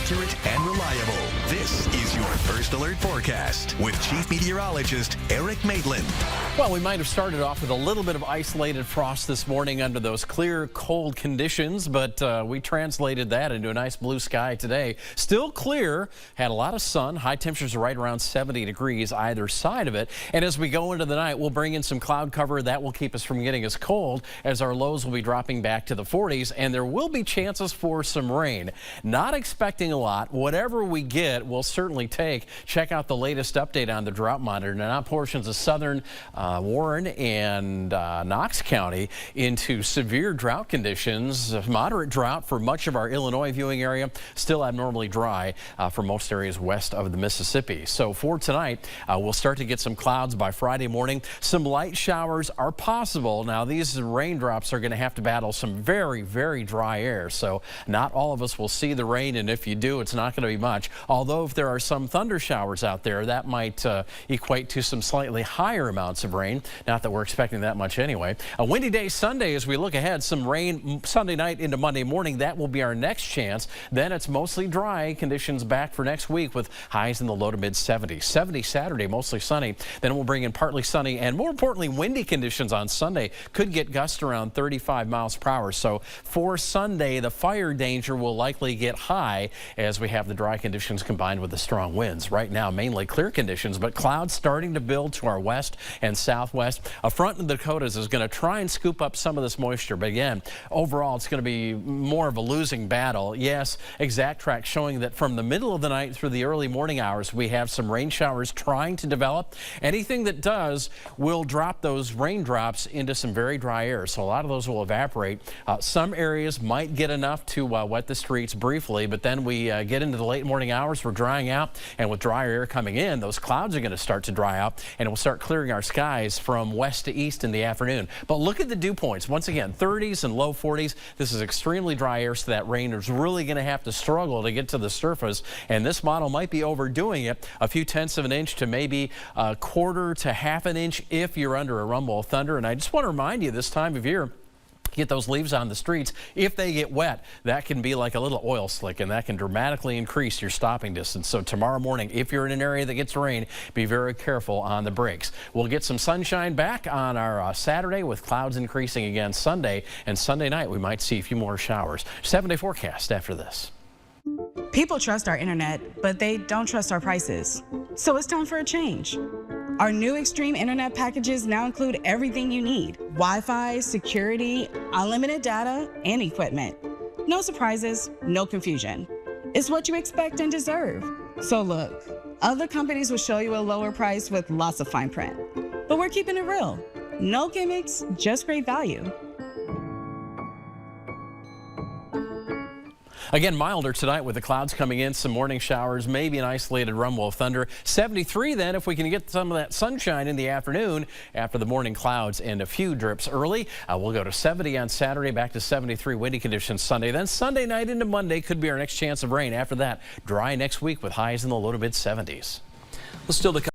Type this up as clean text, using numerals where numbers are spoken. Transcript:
accurate and reliable. This is your First Alert Forecast with Chief Meteorologist Eric Maitland. Well, we might have started off with a little bit of isolated frost this morning under those clear, cold conditions, but we translated that into a nice blue sky today. Still clear, had a lot of sun. High temperatures are right around 70 degrees either side of it. And as we go into the night, we'll bring in some cloud cover. That will keep us from getting as cold as our lows will be dropping back to the 40s, and there will be chances for some rain. Not expecting a lot. Whatever we get, we'll certainly take. Check out the latest update on the drought monitor. Now portions of southern Warren and Knox County into severe drought conditions. Moderate drought for much of our Illinois viewing area. Still abnormally dry for most areas west of the Mississippi. So for tonight, we'll start to get some clouds by Friday morning. Some light showers are possible. Now these raindrops are going to have to battle some very, very dry air. So not all of us will see the rain, and if you do, it's not going to be much. Although if there are some thunder showers out there, that might equate to some slightly higher amounts of rain. Not that we're expecting that much anyway. A windy day Sunday as we look ahead. Some rain Sunday night into Monday morning. That will be our next chance. Then it's mostly dry conditions back for next week with highs in the low to mid 70s. 70 Saturday, mostly sunny. Then we'll bring in partly sunny and more importantly windy conditions on Sunday. Could get gusts around 35 miles per hour. So for Sunday, the fire danger will likely get high as we have the dry conditions combined with the strong winds. Right now, mainly clear conditions, but clouds starting to build to our west and southwest. A front in the Dakotas is going to try and scoop up some of this moisture, but again, overall, it's going to be more of a losing battle. Yes, exact track showing that from the middle of the night through the early morning hours, we have some rain showers trying to develop. Anything that does will drop those raindrops into some very dry air, so a lot of those will evaporate. Some areas might get enough to wet the streets briefly, but then we get into the late morning hours, we're drying out, and with drier air coming in, those clouds are going to start to dry out, and it will start clearing our skies from west to east in the afternoon. But look at the dew points. Once again, 30s and low 40s. This is extremely dry air, so that rain is really going to have to struggle to get to the surface, and this model might be overdoing it. A few tenths of an inch to maybe a quarter to half an inch if you're under a rumble of thunder. And I just want to remind you, this time of year, get those leaves on the streets. If they get wet, that can be like a little oil slick, and that can dramatically increase your stopping distance. So tomorrow morning, if you're in an area that gets rain, be very careful on the brakes. We'll get some sunshine back on our Saturday with clouds increasing again Sunday, and Sunday night we might see a few more showers. 7-day forecast after this. People trust our internet, but they don't trust our prices. So it's time for a change. Our new Extreme Internet packages now include everything you need: Wi-Fi, security, unlimited data, and equipment. No surprises, no confusion. It's what you expect and deserve. So look, other companies will show you a lower price with lots of fine print, but we're keeping it real. No gimmicks, just great value. Again, milder tonight with the clouds coming in, some morning showers, maybe an isolated rumble of thunder. 73 then if we can get some of that sunshine in the afternoon after the morning clouds and a few drips early. We'll go to 70 on Saturday, back to 73 windy conditions Sunday. Then Sunday night into Monday could be our next chance of rain. After that, dry next week with highs in the low to mid 70s. Well, still to come.